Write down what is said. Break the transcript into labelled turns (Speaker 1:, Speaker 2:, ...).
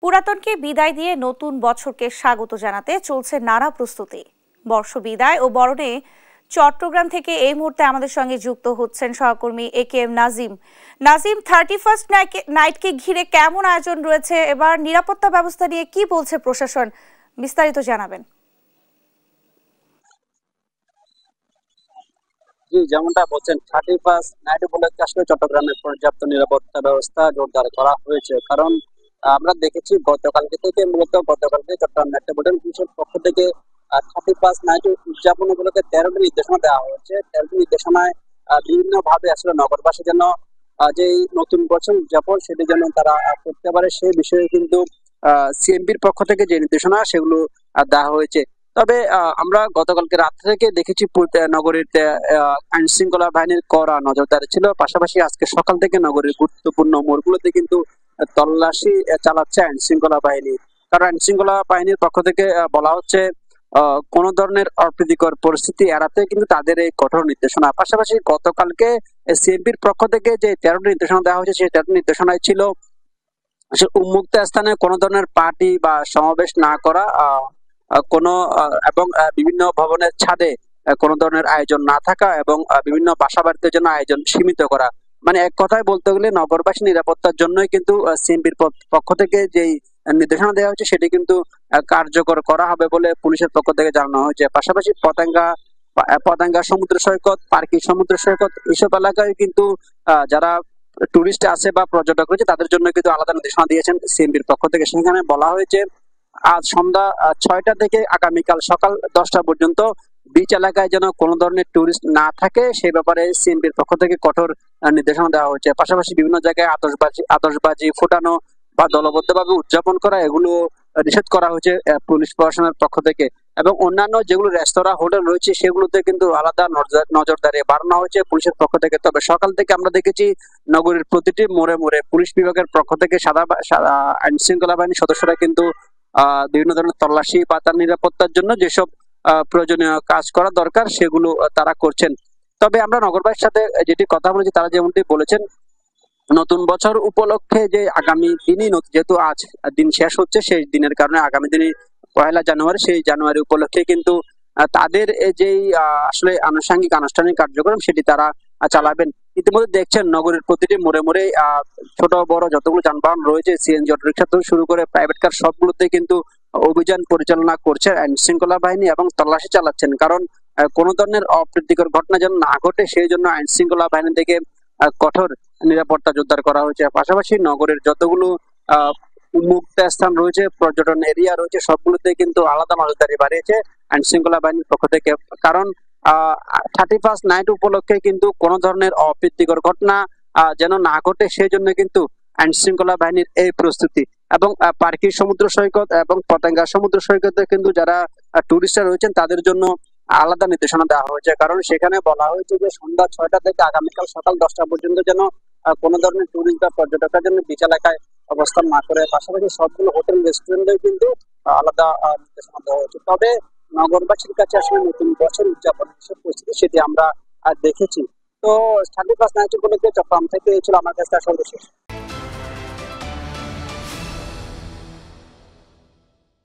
Speaker 1: পুরাতনকে বিদায় দিয়ে নতুন বছরকে স্বাগত জানাতে চলছে নানা প্রস্তুতি। বর্ষ বিদায় ও বরণে চট্টগ্রাম থেকে এই মুহূর্তে আমাদের সঙ্গে যুক্ত হচ্ছেন সহকর্মী একেএম নাজিম। 31st নাইটকে ঘিরে কেমন আয়োজন রয়েছে, এবার নিরাপত্তা ব্যবস্থা নিয়ে কি বলছে প্রশাসন, বিস্তারিত জানাবেন।
Speaker 2: জি, যেমনটা বলছেন 31st নাইট উপলক্ষে আসলে চট্টগ্রামে পর্যাপ্ত নিরাপত্তা ব্যবস্থা জোরদার করা হয়েছে। কারণ আমরা দেখেছি গতকালকে চট্টগ্রাম মেট্রোপলিটন পুলিশের পক্ষ থেকে 31st নাইট উদযাপন উপলক্ষে 13টি নির্দেশনা দেওয়া হয়েছে। 13টি নির্দেশনায় বিভিন্ন ভাবে আসলে নগরবাসী যেন যে নতুন বছর উদযাপন সেটি যেন তারা করতে পারে সেই বিষয়ে কিন্তু সিএমপির পক্ষ থেকে যে নির্দেশনা সেগুলো দেওয়া হয়েছে। তবে আমরা গতকালকে রাত থেকে দেখেছি নগরীর আইন শৃঙ্খলা বাহিনীর কড়া নজরদারি ছিল। পাশাপাশি আজকে সকাল থেকে নগরীর গুরুত্বপূর্ণ মোড়গুলোতে কিন্তু তল্লাশি চালাচ্ছে আইন শৃঙ্খলা বাহিনী। কারণ আইন শৃঙ্খলা বাহিনীর পক্ষ থেকে বলা হচ্ছে কোন ধরনের অপ্রীতিকর পরিস্থিতি এড়াতে কিন্তু তাদের এই কঠোর নির্দেশনা। পাশাপাশি গতকালকে সিএমপির পক্ষ থেকে যে 13টি নির্দেশনা দেওয়া হয়েছে সেই 13টি নির্দেশনায় ছিল উন্মুক্ত স্থানে কোন ধরনের পার্টি বা সমাবেশ না করা, কোনো এবং বিভিন্ন ভবনের ছাদে কোন ধরনের আয়োজন না থাকা এবং বিভিন্ন বাসা বাড়িতে জন্য আয়োজন সীমিত করা। মানে এক কথায় বলতে গেলে নগরবাসী নিরাপত্তার জন্যই কিন্তু সিএমপির পক্ষ থেকে যেই নির্দেশনা দেওয়া হয়েছে সেটি কিন্তু কার্যকর করা হবে বলে পুলিশের পক্ষ থেকে জানানো হয়েছে। পাশাপাশি পতেঙ্গা সমুদ্র সৈকত, পার্কি সমুদ্র সৈকত এইসব এলাকায় কিন্তু যারা টুরিস্ট আছে বা পর্যটক রয়েছে তাদের জন্য কিন্তু আলাদা নির্দেশনা দিয়েছেন সিএমপির পক্ষ থেকে। সেখানে বলা হয়েছে আজ সন্ধ্যা 6টা থেকে আগামীকাল সকাল 10টা পর্যন্ত বিচ এলাকায় যেন কোনো ধরনের টুরিস্ট না থাকে সেই ব্যাপারে সিএমপির পক্ষ থেকে কঠোর নির্দেশনা দেওয়া হয়েছে। পাশাপাশি বিভিন্ন জায়গায় আতশবাজি ফোটানো বা দলবদ্ধভাবে উদযাপন করা এগুলো নিষেধ করা হয়েছে পুলিশ প্রশাসনের পক্ষ থেকে। এবং অন্যান্য যেগুলো রেস্তোরাঁ হোটেল রয়েছে সেগুলোতে কিন্তু আলাদা নজরদারি বাড়ানো হয়েছে পুলিশের পক্ষ থেকে। তবে সকাল থেকে আমরা দেখেছি নগরীর প্রতিটি মোড়ে মোড়ে পুলিশ বিভাগের পক্ষ থেকে আইন শৃঙ্খলা বাহিনীর সদস্যরা কিন্তু বিভিন্ন ধরনের তল্লাশি বা তার নিরাপত্তার জন্য যেসব প্রয়োজনীয় কাজ করা দরকার সেগুলো তারা করছেন। তবে আমরা নগরবাসীর সাথে যেটি কথা বলেছি তারা যেমনটি বলেছেন নতুন বছর উপলক্ষে যে আগামী দিনই যেহেতু আজ দিন শেষ হচ্ছে সেই দিনের কারণে আগামী দিনই 1লা জানুয়ারি, সেই জানুয়ারি উপলক্ষে কিন্তু তাদের যেই আসলে আনুষ্ঠানিক কার্যক্রম সেটি তারা চালাবেন। ইতিমধ্যে দেখছেন নগরীর প্রতিটি মোড়ে মোড়ে ছোট বড় যতগুলো যানবাহন রয়েছে সিএনজি অটোরিকশা থেকে শুরু করে প্রাইভেট কার সবগুলোতে কিন্তু অভিযান পরিচালনা করছে আইন শৃঙ্খলা বাহিনী এবং তল্লাশি চালাচ্ছেন। কারণ কোন ধরনের অপ্রীতিকর ঘটনা যেন না ঘটে সেই জন্য আইন শৃঙ্খলা বাহিনী থেকে কঠোর নিরাপত্তা জোরদার করা হয়েছে। পাশাপাশি নগরের যতগুলো উন্মুক্ত স্থান রয়েছে, পর্যটন এরিয়া রয়েছে সবগুলোতে কিন্তু আলাদা নজরদারি বাড়িয়েছে আইন শৃঙ্খলা বাহিনীর পক্ষ থেকে। কারণ 31st নাইট উপলক্ষে কিন্তু কোন ধরনের অপ্রীতিকর ঘটনা যেন না ঘটে সেই জন্য কিন্তু আইন শৃঙ্খলা বাহিনীর এই প্রস্তুতি। এবং পার্কি সমুদ্র সৈকত এবং পতেঙ্গা সমুদ্র সৈকতে কিন্তু যারা টুরিস্টরা রয়েছেন তাদের জন্য আলাদা নির্দেশনা দেওয়া হয়েছে। কারণ সেখানে বলা হয়েছে যে সন্ধ্যা 6টা থেকে আগামীকাল সকাল 10টা পর্যন্ত যেন কোনো ধরনের টুরিস্ট বা পর্যটকের জন্য বিচ এলাকায় অবস্থান না করে। পাশাপাশি সবগুলো হোটেল রেস্টুরেন্টে কিন্তু আলাদা নির্দেশনা দেওয়া হয়েছে। তবে নগরবাসীর কাছে আসলে নতুন বছর উদযাপন পরিস্থিতি সেটি আমরা দেখেছি। তো 31st নাইট উপলক্ষে চট্টগ্রাম থেকে এই ছিল আমার কাছে সর্বশেষ।